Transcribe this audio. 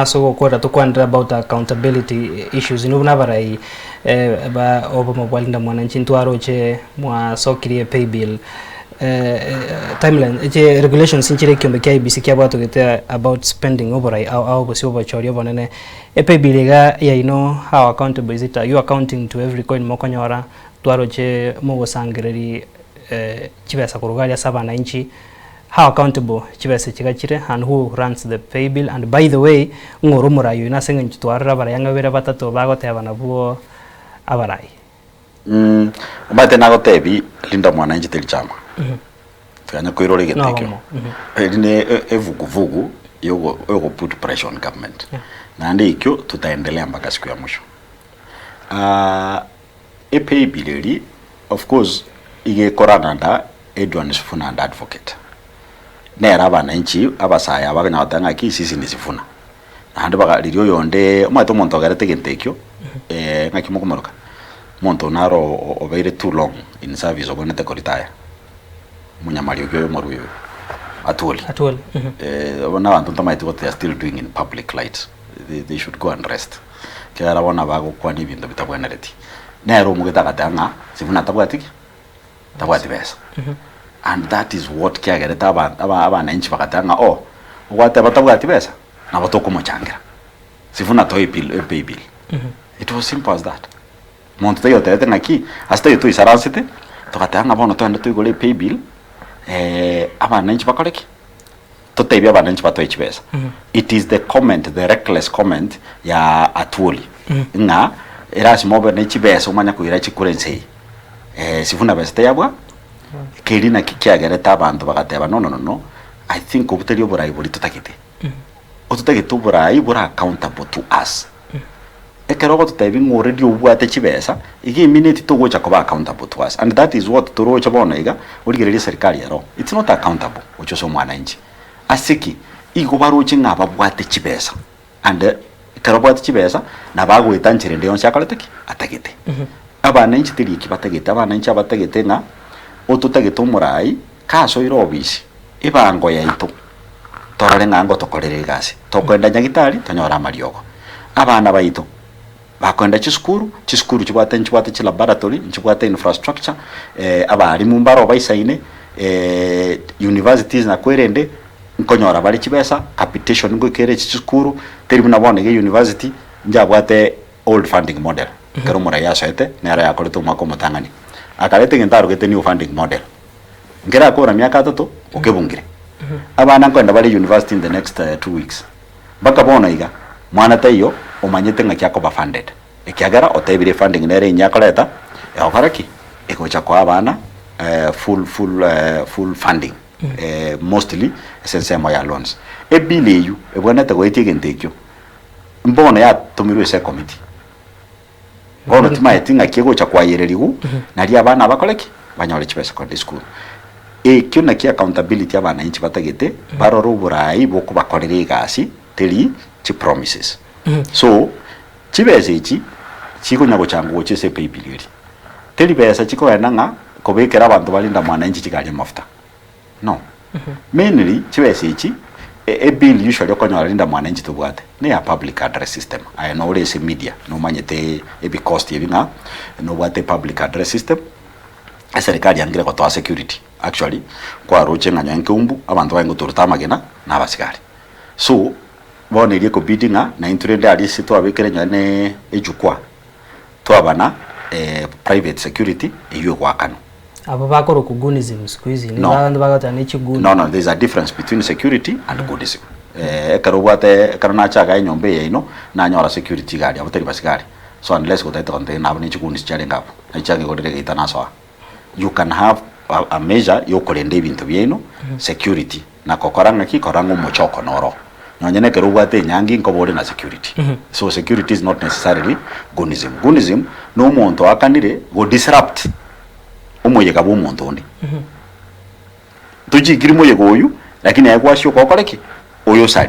So kwenda tukwandira about accountability issues nubuna barai ba obama bwalinda mwananchi ntwaroche mwa sokirie pay bill timeline je regulations inchire kyombe kya IBC kya bwato gete about spending overai au gosio bachori bonene pay bill ga ya how accountable is it? Are you accounting to every coin mokonyora twaroche mo sangireri chibesa kurugalia 7 inchi? How accountable chibese chigachire and who runs the pay bill? And by the way ngorumura yu nasenga ntwara barayanga bere batatu bagoteba nabuo abarai umate nagotebi linda mwananchi telichama fanya koirore getekyo ine evuguvugu yogo put pressure on government na ndikyo tutaendelea mpaka siku ya mwisho. Pay bill of course ige korana Edwin Sifuna and advocate nera abananchi abasaya baganya batanga ki sisi nisifuna nandi bagaliryo yonde umate umuntu agarete gentekyo ngakimo kumaruka umuntu naro obeire too long in service obonete koritaya munyamari yo moruyo atoli bona abantu tamaite what they are still doing in public light. They should go and rest kera bona bago kwani bintu bitabwenereti nero mugetakatanga sifuna tabwatiki tabwati besa and that is what kiagereta abananchi bakatanga gwate batabwati besa na batoko mochangira sifuna toy pay bill. It was simple as that. Monto tayo tete ngaki hasta yo isaransite tokatanga bono twende tuyigole pay bill abananchi bakoleki totebya abananchi batoichi besa. It is the comment, the reckless comment ya Atwoli nga erasi mobe nechi besa umanya kuira chikurense sifuna besa tayabwa kelina kikiagereta abantu bagateba no I think obuteri oburai buri tutakite otutagite oburai bura accountable to us ekerogo tutebi already obwate chibesa igi minute to gocha kuba accountable to us, and that is what turocha bonaiga uligereri serikali yaro. It's not accountable ocho so mwananchi asiki igo baroche ngaba bwate chibesa and karobwate chibesa na bago itanchire ndio nshakoleteki atagite abananchi tiri kibatagite abananchi abatagite na otutagite omurai kaso irobisi ibango yaito torare ngango tokorere gasi tokwenda nyagitari tonyora mariogo abana baito bakwenda chiskuru chibwate laboratory chibwate infrastructure abari mumbaro baisaine universities na kwerende nkonyora bari chibesa capitation ngo kere chiskuru teri nabone ge university njabwate old funding model kero mura yasete nera yakoleto mako mutangani akarete ngentaro gete new funding model ngera akora myaka 3 okebungire abana kwenda bari university in the next 2 weeks baka bona iga mwana tayo omanyete ngakyako ba funded ekyagara otebire funding nere nyakoleta yakoraki ekocha kwa abana full funding mostly essential ya loans ebileyu ebonete goitie gentekyo mbona ya tumirwe se committee bono timaiti ngakigocha kwa yererigu nari abana bakoleki banyore chibesa secondary school kyo na ki accountability abana inchi batagete baroro burai boko bakorere gasi teri chi promises. So chibese ichi chiko nyago changu chese pay bill teri besa chiko enanga kobekera abantu balinda mwananchi chikali mafuta no mainly chibese ichi bill usually okonyora linda mwananchi tubwate ne ya public address system I know less media no manyete ebi cost yebina no bwate public address system serikali yangire ko to security actually kwa roche nganya nkumbu abantu baingo turta magena na basigari so bone ile ko biddinga na intrende ali situ abekere nyane ejukwa to abana private security iyo kwakano abo bakoro ku gunism squeeze ni bantu bagata chiguni. No, there's a difference between security and gunism. Karobate karana chaga nyombe yino na nyora security gari aboteri basigari so unless go that contain na bani chiguni chale ngapo na change go direge itana so you can have a measure yokorende bintu byeno security na kokoranga ki korango mochoko noro nyonyene kerubate nyangi nkobore na security. So security is not necessarily gunism no muntu akanire go disrupt umoye kabo muntu ndi tuji girimo yego uyu lakini yakwasho kokoreki oyo sali